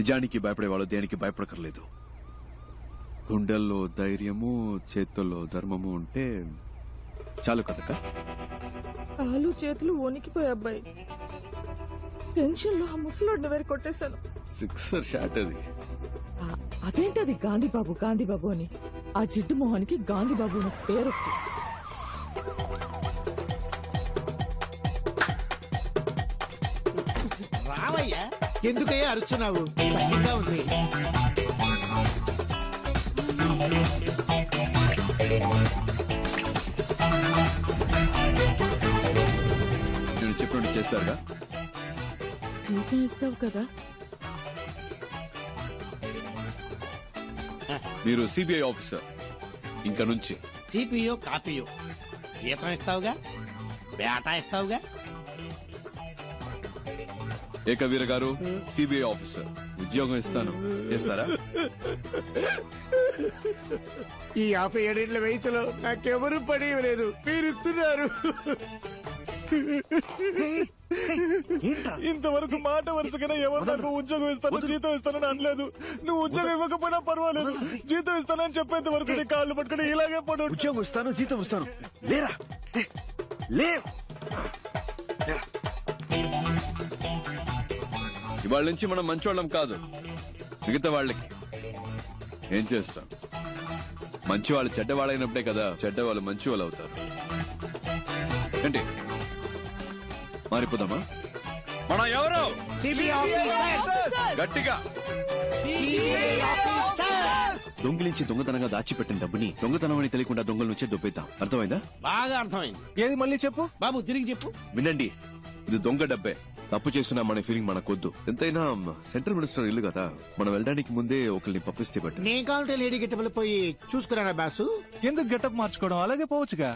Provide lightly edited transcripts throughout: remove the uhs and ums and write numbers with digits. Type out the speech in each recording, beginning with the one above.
నిజానికి భయపడేవాళ్ళు దేనికి భయపడకర్లేదు. గుండెల్లో ధైర్యము, చేతుల్లో ధర్మము ఉంటే చాలు కదక్క. కాలు చేతులు వణికిపోయి అబ్బాయి. టెన్షన్ లో ఆ ముసలోడిని వేరు కొట్టేశాను. 6 షాట్ అది. అదేంటది గాంధీబాబు అని. ఆ జిడ్డు మొహానికి గాంధీబాబు అని పేరు. రావయ్యా, ఎందుకయ్యా అరుస్తున్నావు? భయంగా ఉంది. నేను చెప్పినట్టు చేస్తారుగా. జీతం ఇస్తావు కదా. మీరు సిబిఐ ఆఫీసర్. ఇంకా నుంచి సిపియో కాపీయో జీతం ఇస్తావుగా, బేటా ఇస్తావుగా. ఏకవీర గారు సిబిఐ ఆఫీసర్, ఉద్యోగం ఇస్తాను, చేస్తారా? ఈ 57 వయసులో నాకెవరు పని లేదు, మీరు ఇస్తున్నారు. ఇంతవరకు మాట వరుసగానే ఎవరు నాకు ఉద్యోగం ఇస్తాను, జీతం ఇస్తానని అనలేదు. నువ్వు ఉద్యోగం ఇవ్వకపోయినా పర్వాలేదు, జీతం ఇస్తానని చెప్పేంత వరకు నీ కాళ్ళు పట్టుకుని ఇలాగే పడు. ఉద్యోగం ఇస్తాను, జీతం ఇస్తాను, లేరా లే. ఇవాళ నుంచి మనం మంచోళ్ళం కాదు. మిగతా వాళ్ళకి ఏం చేస్తాం? మంచి వాళ్ళు చెడ్డవాళ్ళైనప్పుడే కదా చెడ్డవాళ్ళు మంచి వాళ్ళు అవుతారు. ఏంటి మారిపోదామా? మన ఎవరు? గట్టిగా దొంగిలించి దొంగతనంగా దాచిపెట్టిన డబ్బుని దొంగతనం అని తెలియకుండా దొంగల నుంచే దొబ్బేద్దాం. అర్థమైందా? బాగా అర్థమైంది. ఏది మళ్ళీ చెప్పు బాబు, తిరిగి చెప్పు. వినండి, ఇది దొంగ డబ్బే. తప్పు చేస్తున్నా మన ఫీలింగ్ మనకొద్దు. ఎంతైనా సెంట్రల్ మినిస్టర్ ఇల్లు కదా, మనం వెళ్ళడానికి ముందే ఒకరిని పంపిస్తే బట్టి. నేను కావాలంటే లేడీ గెట్టబుల్ పోయి చూసుకురానా బాసు? ఎందుకు గెటప్ మార్చుకోవడం, అలాగే పోవచ్చుగా.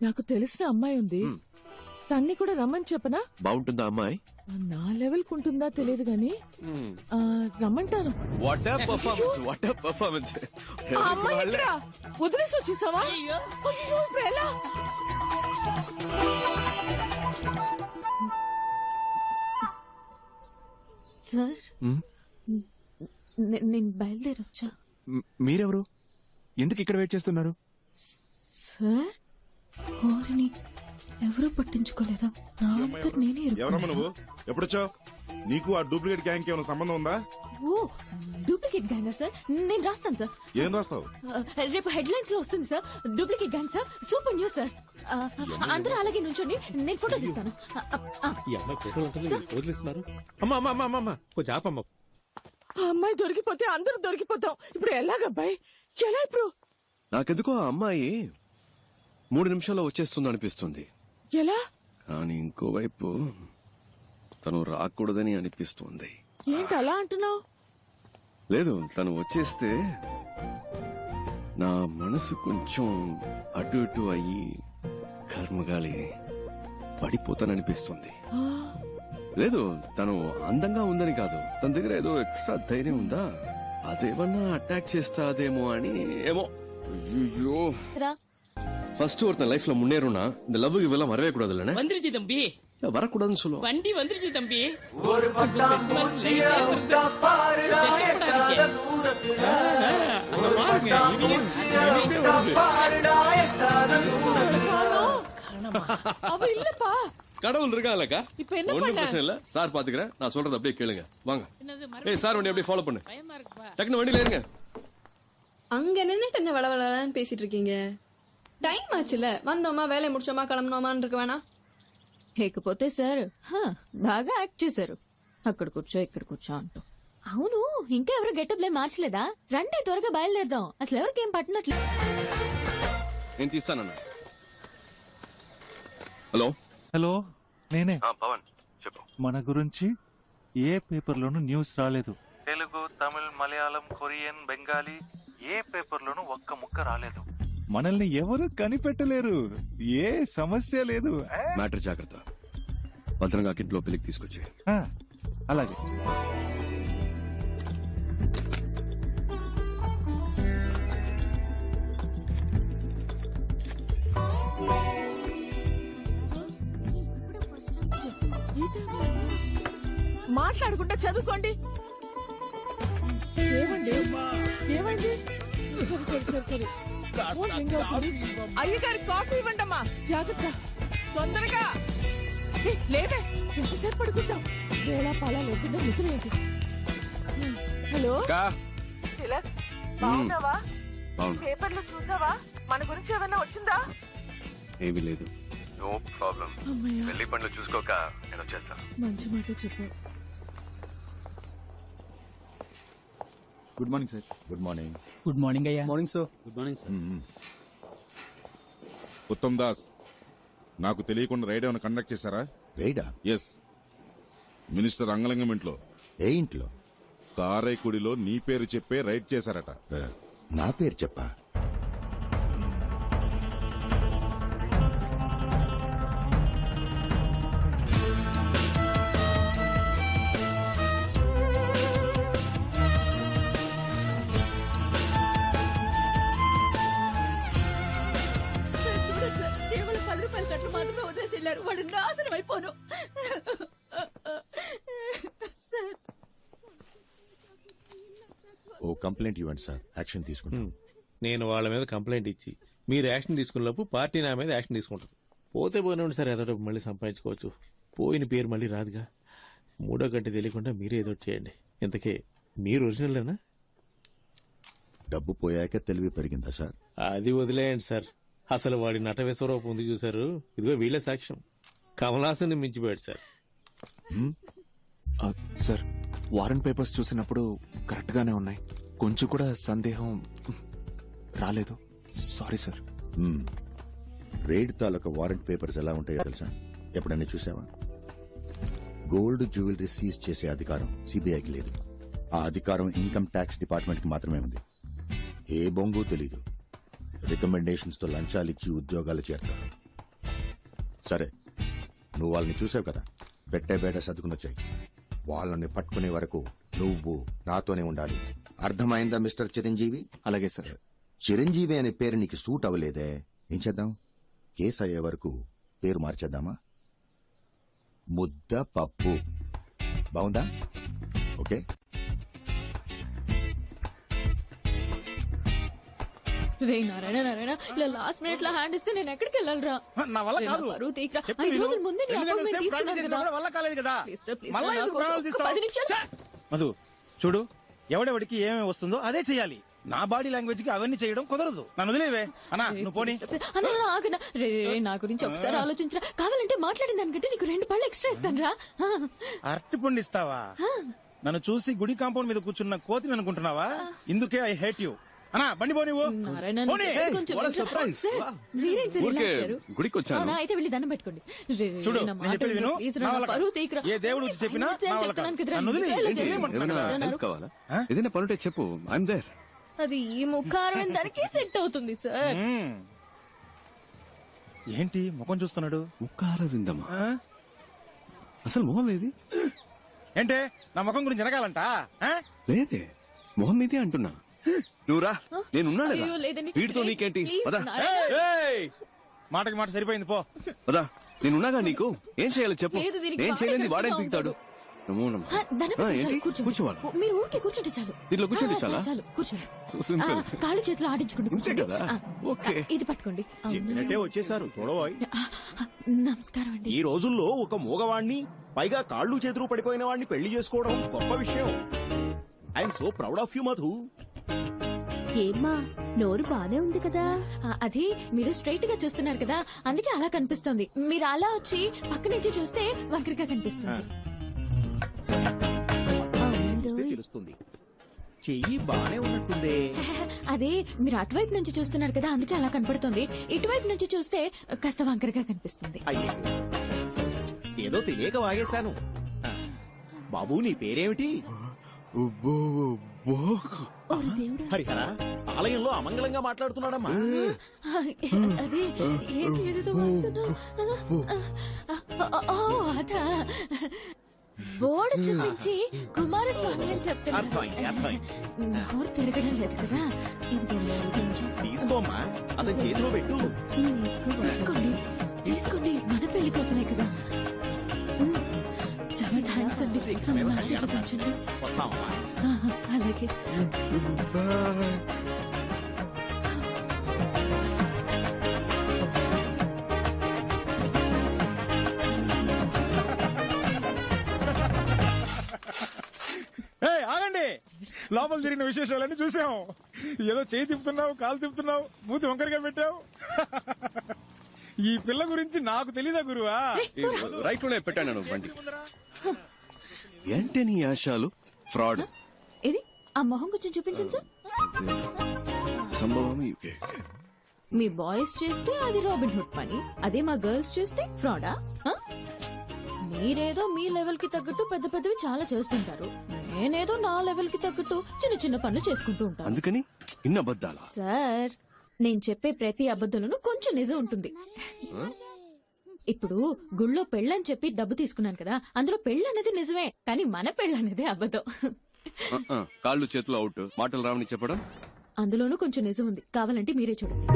నాకు తెలిసిన అమ్మాయి ఉంది, తన్ని కూడా రమ్మని చెప్పనా? బాగుంటుందా అమ్మాయి? నా లెవెల్ కుంటుందా తెలియదు గాని రమ్మంటాను. What a performance, what a performance. ఆ అమ్మాయి ఎక్కడా? వదిలేసి వచ్చేసావా? అయ్యో, ఇప్పుడు ఎలా? సార్, నేను బయలుదేరొచ్చా. మీరెవరు? ఎందుకు ఇక్కడ వెయిట్ చేస్తున్నారు? సార్, ఓరిని ఎవరూ పట్టించుకోలేదా? నా అంతట నేనే ఎవరమ్మా నువ్వు? ఎప్పుడొచ్చావు? నీకు ఆ డూప్లికేట్ గ్యాంగ్ ఏమైనా సంబంధం ఉందా? ఓ, డూప్లికేట్ గ్యాంగా సార్? నేను రాస్తాను సార్. ఏం రాస్తావు? రేపు హెడ్లైన్స్ లో వస్తుంది sir. Duplicate gang sir, super news sir. అందరూ అలాగే నుంచోండి, నేను ఫోటో తీస్తాను. ఆ అమ్మాయి దొరికిపోతే అందరూ దొరికిపోతాం. ఇప్పుడు ఎలాగబ్బాయి, ఎలా ఇప్పుడు? నాకెందుకో ఆ అమ్మాయి 3 నిమిషాల్లో వచ్చేస్తుంది అనిపిస్తుంది. ఎలా? కానీ ఇంకోవైపు తను రాకూడదని అనిపిస్తుంది. ఏంటి అలా అంటున్నావు? లేదు, తను వచ్చేస్తే నా మనసు కొంచెం అటు ఇటు అయ్యి కర్మగాలి పడిపోతాననిపిస్తుంది. లేదు, తను అందంగా ఉందని కాదు, తన దగ్గర ఏదో ఎక్స్ట్రా ధైర్యం ఉందా, అదేమన్నా అటాక్ చేస్తాదేమో అని. ఏమో. ஐயோ, ஃபர்ஸ்ட் ஒருத்தன் லைஃப்ல முன்னேறும்னா இந்த லவ் இவெல்லாம் வரவே கூடாது இல்லனே. வந்துருச்சு தம்பி, வரக்கூடாதுன்னு சொல்லுவோம். வண்டி வந்துருச்சு தம்பி. ஒரு பட்டாம் பூச்சியா உண்டா பாருடா எட்டாத தூரத்துல. ஒரு பட்டாம் பூச்சியா உண்டா பாருடா எட்டாத தூரத்துல. அவ இல்லப்பா. கடவுள் இருக்காலக்கா. இப்போ என்ன ஒண்ணும் பண்ண? பிரச்சனை இல்ல, சார் பாத்துக்கறேன். நான் சொல்றது அப்படியே கேளுங்க. வாங்க. ஏய் சார், வண்டி அப்படியே ஃபாலோ பண்ணு. பயமா இருக்குப்பா. டக்குனு வண்டியில ஏறுங்க. அங்க நின்னுட்டு என்ன வளவளன்னு பேசிட்டு இருக்கீங்க? டைம் ஆச்சுல, வந்தோமா வேலையை முடிச்சோமா கிளம்பணுமான்னு இருக்க வேணாம். లేకపోతే సార్ బాగా యాక్ట్ చేశారు. అక్కడ కూర్చో ఇక్కడ కూర్చో అంటూ. అవును, ఇంకా ఎవరు గెటప్లే మార్చలేదా? రండి త్వరగా బయలుదేరదాం. అసలు ఎవరికేం పట్టినట్లు. నేను తీస్తానన్నా. హలో హలో, నేనే. పవన్ చెప్పు. మన గురించి ఏ పేపర్లోనూ న్యూస్ రాలేదు. తెలుగు, తమిళ్, మలయాళం, కొరియన్, బెంగాలీ ఏ పేపర్లోనూ ఒక్క ముక్క రాలేదు. మనల్ని ఎవరు కనిపెట్టలేరు. ఏ సమస్య లేదు. మ్యాటర్ జాగ్రత్త. భద్రంగా ఇంట్లో పెళ్లికి తీసుకొచ్చి. అలాగే. మాట్లాడుకుంటే చదువుకోండి. ఏమండి ఏమైంది? సరే ఫోన్ రింగ్ అవుతుంది. అయ్యగారి కాఫీ ఇవ్వండమ్మా. జాగ్రత్త, తొందరగా. లేదే, ఎంతసేపు పడుకుంటాం? వేళ పాలా లేకుండా నిద్రేంటి? హలో తిలక్, బాగున్నావా? పేపర్లో చూసావా? మన గురించి ఏమైనా వచ్చిందా? ఏమీ లేదు. No problem. అమ్మయ్య, పెళ్లి పనులు చూసుకోక నేను వచ్చేస్తాను. మంచి మాట చెప్పు. Good morning sir. Good morning. Good morning అయ్యా. Morning sir. Good morning sir. Uttam Das, నాకు తెలియకుండా రైడ్ ఏమైనా కండక్ట్ చేశారా? రైడా? ఎస్. మినిస్టర్ అంగలింగం ఇంట్లో, ఏ ఇంట్లో? కారైకుడిలో నీ పేరు చెప్పే రైడ్ చేశారట. నా పేరు చెప్పా? చూడండి సార్, కేవలం 10 రూపాయల కట్లు మాత్రమే వదిలేసి వెళ్ళారు. వాడు నాశనం అయిపోను. సార్, ఓ కంప్లైంట్ ఇవ్వండి సార్, యాక్షన్ తీసుకుంటాం. నేను వాళ్ళ మీద కంప్లైంట్ ఇచ్చి మీరు యాక్షన్ తీసుకున్నప్పుడు పార్టీ నా మీద యాక్షన్ తీసుకుంటారు. పోతే పోయినండి సార్, ఏదో మళ్ళీ సంపాదించుకోవచ్చు. పోయిన పేరు మళ్ళీ రాదుగా. 3వ గంట తెలియకుండా మీరే ఏదో చేయండి. ఇంతకే మీరు ఒరిజినల్లేనా? డబ్బు పోయాక తెలివి పెరిగిందా సార్? అది వదిలేయండి సార్. అసలు వాడి నట విశ్వరూపం ఉంది చూసారు, ఇదిగో వీళ్ళ సాక్ష్యం. కమలాసన్ మించిపోయాడు సార్. సార్, వారెంట్ పేపర్స్ చూసినప్పుడు కరెక్ట్ గానే ఉన్నాయి. కొంచెం కూడా సందేహం రాలేదు. Sorry sir. రైడ్ తాలూకా వారెంట్ పేపర్స్ ఎలా ఉంటాయో తెలుసా? ఎప్పుడైనా చూసావా? గోల్డ్ జ్యువెలరీ సీజ్ చేసే అధికారం సిబిఐకి లేదు. ఆ అధికారం ఇన్కమ్ ట్యాక్స్ డిపార్ట్మెంట్ కి మాత్రమే ఉంది. ఏ బొంగు తెలీదు. రికమెండేషన్స్ తో లంచాలిచ్చి ఉద్యోగాలు చేరతారు. సరే, నువ్వు వాళ్ళని చూసావు కదా, పెట్టే బేట సర్దుకునొచ్చాయి. వాళ్ళని పట్టుకునే వరకు నువ్వు నాతోనే ఉండాలి. అర్థమైందా మిస్టర్ చిరంజీవి? అలాగే సార్. చిరంజీవి అనే పేరు నీకు సూట్ అవ్వలేదే, ఏం చేద్దాం? కేసు అయ్యే వరకు పేరు మార్చేద్దామా? ముద్ద పప్పు. బాగుందా? ఓకే. రే నారాయణ నారాయణ, ఇలా లాస్ట్ మినిట్ లో హ్యాండ్ ఇస్తే నేను ఎక్కడికి వెళ్ళాలరా? నా వల్ల కాదు. పరువు తీయకురా. చెప్తే 5 విను. రోజుల ముందే నీ ఎందుకంటే అపాయింట్మెంట్ సేమ్ తీసుకున్నాను ప్రాక్టీస్ కదా. చేసినప్పుడు వల్ల కాలేదు కదా. ప్లీజ్ రా, ప్లీజ్ మళ్ళా రా, నా ఎందుకు కోసం ప్రాణాలు ఒక్క తీస్తావు? 10 నిమిషాలు. మధు చూడు, ఎవడెవడికి ఏమేమి వస్తుందో అదే చెయ్యాలి. నా బాడీ లాంగ్వేజ్ కి అవన్నీ చేయడం కుదరదు. నన్ను వదిలేవే అన్నా, నువ్వు పోనీ. అన్న ఆగనా. రే నా గురించి ఒకసారి ఆలోచించరా. కావాలంటే మాట్లాడిన దానికంటే నీకు 2 పళ్ళు ఎక్స్ట్రా ఇస్తాను రా. అరటి పండు ఇస్తావా? నన్ను చూసి గుడి కాంపౌండ్ మీద కూర్చున్న కోతిని అనుకుంటున్నావా? ఇందుకే ఐ హేట్ యూ. అన్నా బండి పో నువ్వు. నారాయణ, పోనీ. కొంచెం what a surprise. సార్, మీరేం సార్ ఇలా ఊరికే వచ్చారు? గుడికి వచ్చాను. అవునా, అయితే వెళ్ళి దండం పెట్టుకోండి. రే, చూడు, నా నేను మాట చెప్పేది విను. విను, ప్లీజ్ రా, నా నా వల్ల పరువు కాదు. తీయకురా. ఏ దేవుడు వచ్చి చెప్పినా ఆయన నా వల్ల చెప్తున్నాను కాదు. కదరా, నన్ను వదిలేయ్. ఇలా ఏంటి? చేసి- ఏమంటున్నాడు? ఏమైనా హెల్ప్ కావాలా? ఏదైనా పనుంటే చెప్పు, ఐఎమ్ దేర్. అది ఈ ముఖారం దానికి సెట్ అవుతుంది సార్. ఏంటి ముఖం చూస్తున్నాడు? ముక్కార విందమా? ఆ? అసలు మొహం ఏది? ఏంటే నా ముఖం గురించి వినగాలంట? లేదే, మొహం మీదే అంటున్నా. నువ్వురా, నేనున్నాను అయ్యో, లేదండి. వీటితో నీకేంటి? ప్లీజ్, పదా నారాయణ. మాటకి మాట సరిపోయింది పో. పదా, నేనున్నాగా నీకు. ఏం చేయాలి చెప్పు. లేదు, దీనికి ఏం చేయలేని బాగా వాడేం గట్టిగా పీకుతాడు? నమో నమః. దండం ఆ, పెట్టుకోండి, ఏంటి? చాలు, కూర్చోండి. కూర్చోవాలా? మీరు ఊరికే కూర్చుంటే చాలు. దీంట్లో కూర్చోండి చాలా? చాలు, కూర్చోండి. So simple. కాళ్ళు చేతులు ఆడించుకోండి, ఇంతే కూర్చోండి. కదా? ఓకే. ఇది పట్టుకోండి. చెప్పినట్టే వచ్చేసారు చూడబోయ్. నమస్కారం అండి. ఈ రోజుల్లో ఒక మూగవాణ్ణి, పైగా కాళ్ళు చేతులు పడిపోయిన వాడిని పెళ్లి చేసుకోవడం గొప్ప విషయం. I'm so proud of you Madhu. ఏమ్మా, నోరు బానే ఉంది కదా? అది మీరు స్ట్రైట్ గా చూస్తున్నారు కదా, అందుకే అలా కనిపిస్తుంది. మీరు అలా వచ్చి పక్క నుంచి చూస్తే వంకరగా కనిపిస్తుంది. చూస్తే తెలుస్తుంది. చెయ్యి బానే ఉన్నట్టుందే. అదే మీరు అటువైపు నుంచి చూస్తున్నారు కదా, అందుకే అలా కనపడుతుంది. ఇటువైపు నుంచి చూస్తే కాస్త వంకరగా కనిపిస్తుంది. అయ్యో, ఏదో తెలియక వాగేశాను. బాబు నీ పేరేమిటి? ఓరి దేవుడా. హరిహర, ఆలయంలో అమంగళంగా మాట్లాడుతున్నాడమ్మా. అదే ఏంటి ఏదేదో వాగుతున్నావు? ఓ, అదా బోర్డు చూపించి కుమారస్వామి అని చెప్తున్నారు. అర్థమైంది, అర్థమైంది. నోరు తిరగడం లేదు కదా. తీసుకోమ్మా, అతని చేతిలో పెట్టు. తీసుకోండి తీసుకోండి, మన పెళ్లి కోసమే కదా. చాలా థ్యాంక్స్ అండి మమ్మల్ని ఆశీర్వదించండి. అలాగే ఆగండి, లోపల జరిగిన విశేషాలన్నీ చూసాం. ఏదో చేయి తిప్పుతున్నావు, కాలు తిప్పుతున్నావు, మూతి వంకరగా పెట్టావు. ఈ పిల్ల గురించి నాకు తెలీదా గురువా? రైట్ లోనే పెట్టాను బండి. ఏంటి నీ ఆశాలు? ఫ్రాడ్. ఇది ఆ మొహం కొంచెం చూపించండి సార్. సంభవం. మీ బాయ్స్ చేస్తే అది రాబిన్ హుడ్ పని, అదే మా గర్ల్స్ చేస్తే ఫ్రాడా? మీరేదో మీ లెవెల్ కి తగ్గట్టు పెద్ద పెద్దవి చాలా చేస్తుంటారు, నేనేదో నా లెవెల్ కి తగ్గట్టు చిన్న చిన్న పనులు చేసుకుంటూ ఉంటాను. అందుకని ఇన్న అబద్ధాలా? సార్, నేను చెప్పే ప్రతి అబద్ధంలోనూ కొంచెం నిజం ఉంటుంది. ఇప్పుడు గుళ్ళో పెళ్ళని చెప్పి డబ్బు తీసుకున్నాను కదా, అందులో పెళ్ళనేది నిజమే, కానీ మన పెళ్ళనేది అబద్ధం. కాళ్ళు చేతులు అవుట్, మాటలు రావని చెప్పడం అందులోనూ కొంచెం నిజం ఉంది, కావాలంటే మీరే చూడండి.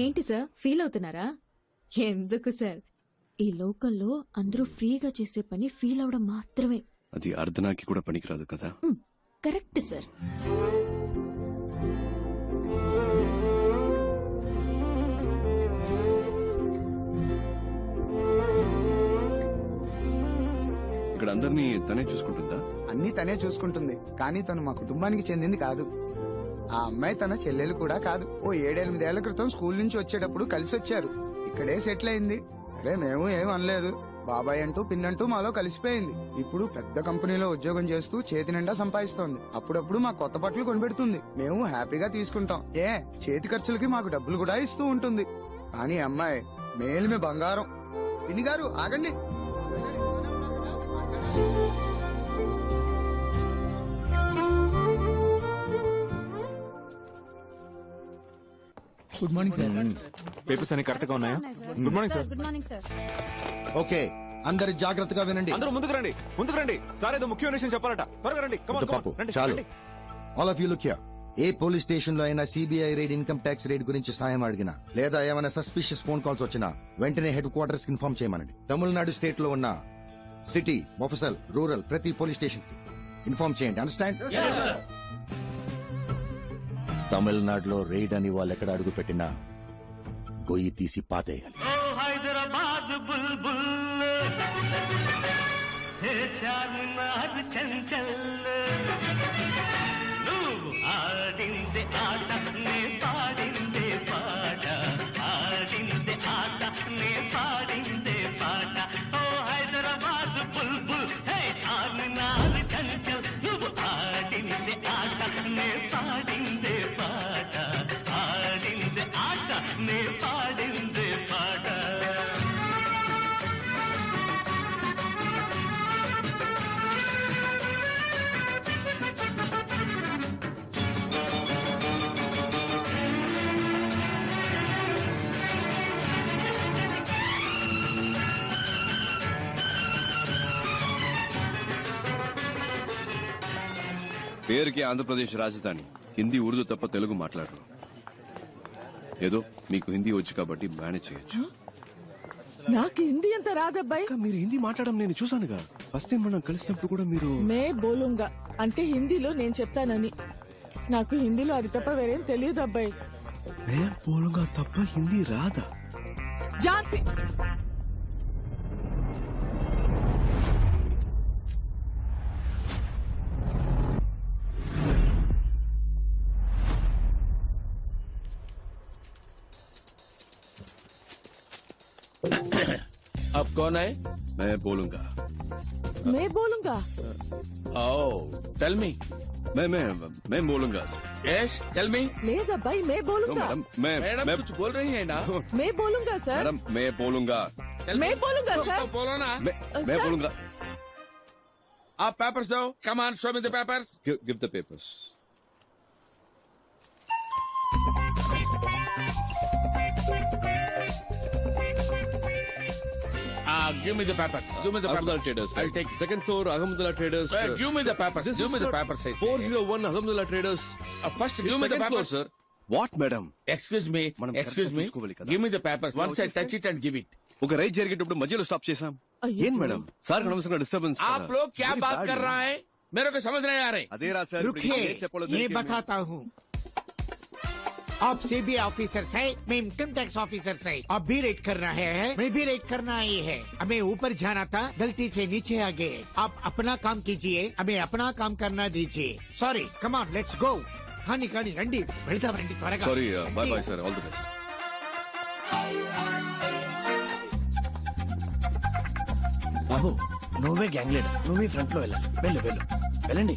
ఏంటి సార్, ఫీల్ అవుతున్నారా? ఎందుకు సార్, ఈ లోకల్లో అందరూ ఫ్రీగా చేసే పని ఫీల్ అవడం మాత్రమే. అది అర్ధనాకి కూడా పనికిరాదు కదా. Correct sir. ఇక్కడ అందరినీ తనే చూసుకుంటుందా? అన్ని తనే చూసుకుంటుంది, కానీ తను మా కుటుంబానికి చెందింది కాదు. ఆ అమ్మాయి తన చెల్లెలు కూడా కాదు. ఓ 7-8 ఏళ్ల క్రితం స్కూల్ నుంచి వచ్చేటప్పుడు కలిసి వచ్చారు, ఇక్కడే సెటిల్ అయింది. అరే మేము ఏం అనలేదు, బాబాయ్ అంటూ పిన్నంటూ మాలో కలిసిపోయింది. ఇప్పుడు పెద్ద కంపెనీలో ఉద్యోగం చేస్తూ చేతి నిండా సంపాదిస్తోంది. అప్పుడప్పుడు మా కొత్త బట్టలు కొనిపెడుతుంది, మేము హ్యాపీగా తీసుకుంటాం. చేతి ఖర్చులకి మాకు డబ్బులు కూడా ఇస్తూ ఉంటుంది. కానీ అమ్మాయి మేలిమే బంగారం. పిన్ని గారు ఆగండి. Good morning sir. పేపర్స్ అన్ని కరెక్ట్ గా ఉన్నాయా? Good morning sir. Good morning sir. Okay, అందరు జాగ్రత్తగా వినండి. అందరూ ముందుకు రండి. సార్ ఏదో ముఖ్యమైన విషయం చెప్పాలట, త్వరగా రండి. పాపు చాలు. All of you look here. A police station లో అయినా CBI raid, income tax raid గురించి సాయం అడిగినా, లేదా ఏమైనా సస్పిషియస్ ఫోన్ కాల్స్ వచ్చినా వెంటనే హెడ్ క్వార్టర్స్ కి ఇన్ఫార్మ్ చేయమనండి. తమిళనాడు స్టేట్ లో ఉన్న సిటీ, మొఫసల్, రూరల్ ప్రతి పోలీస్ స్టేషన్ కి ఇన్ఫార్మ్ చేయండి. అండర్స్టాండ్? తమిళనాడులో రైడ్ అని వాళ్ళు ఎక్కడ అడుగు పెట్టినా గొయ్యి తీసి పాతేయాలి. హైదరాబాద్ బుల్బుల్ చార్మినార్ చంచల్, నువ్వు ఆడిందే ఆట నే పాడిందే పాట, ఆడిందే ఆట నే పాడిందే పాట. ఓ హైదరాబాద్ బుల్బుల్ హే చార్మినార్ చంచల్, నువ్వు ఆడిందే ఆట నే పాడిందే పాట, ఆడిందే ఆట నే పాడిందే పాట. పేరుకి ఆంధ్రప్రదేశ్ రాజధాని, హిందీ ఉర్దూ తప్ప తెలుగు మాట్లాడరు. ఏదో మీకు హిందీ వచ్చు కాబట్టి మేనేజ్ చేయొచ్చు. నాకు హిందీ అంత రాదబ్బాయి. మీరు హిందీ మాట్లాడడం నేను చూసానుగా, ఫస్ట్ టైం మనం కలిసినప్పుడు కూడా మీరు మే బోలుంగా అంటే హిందీలో నేను చెప్తానని. నాకు హిందీలో అది తప్ప వేరేం తెలియదు అబ్బాయి. మే బోలుంగా తప్ప హిందీ రాదా? ఝాన్సీ अब कौन है? मैं बोलूंगा. मैं बोलूंगा. Oh, tell me. मैं बोलूंगा. Yes, tell me. లేదబ్బాయి मैं बोलूंगा. मैडम कुछ बोल रही है ना? मैं बोलूंगा सर. मैडम मैं बोलूंगा. मैं बोलूंगा सर. बोलो ना. मैं बोलूंगा. आप पेपर्स दो. Come on, show me the papers. Give the papers. Give me the papers. Give me the Ahmedullah papers. Traders. I'll take it. Second floor, Ahmedullah Traders. Give me the papers. This Give is me the not papers. I say. 401 Ahmedullah Traders. First, This give me the second floor, papers. sir. What, madam? Excuse me. మనం Excuse correct గా me. చూసుకోవాలి కదా. Give me the papers. Once I వచ్చేస్తే? touch it and give it. ఒక ride జరిగేటప్పుడు మధ్యలో stop చేసాం. ఏం మేడం? సార్ అనవసరంగా డిస్టర్బెన్స్. आप लोग क्या बात कर रहा है? मेरे को समझ नहीं आ रहे. అదే రా సార్. रुकिए, ये बताता हूँ. आप सीबीआई ऑफिसर है, मैं इनकम टैक्स ऑफिसर है. आप भी रेड कर रहे हैं, मैं भी रेड करना ही है. हमें ऊपर जाना था, गलती से नीचे आ गए. आप अपना काम कीजिए, हमें अपना काम करना दीजिए. Sorry, come on, let's go. खानी खानी रंडी, వెళ్దాం రండి త్వరగా. Sorry, bye bye sir, all the best. బాబు నువ్వే గ్యాంగ్ లీడర్, నువ్వే ఫ్రంట్ లో వెళ్ళాలి. వెళ్ళు వెళ్ళండి.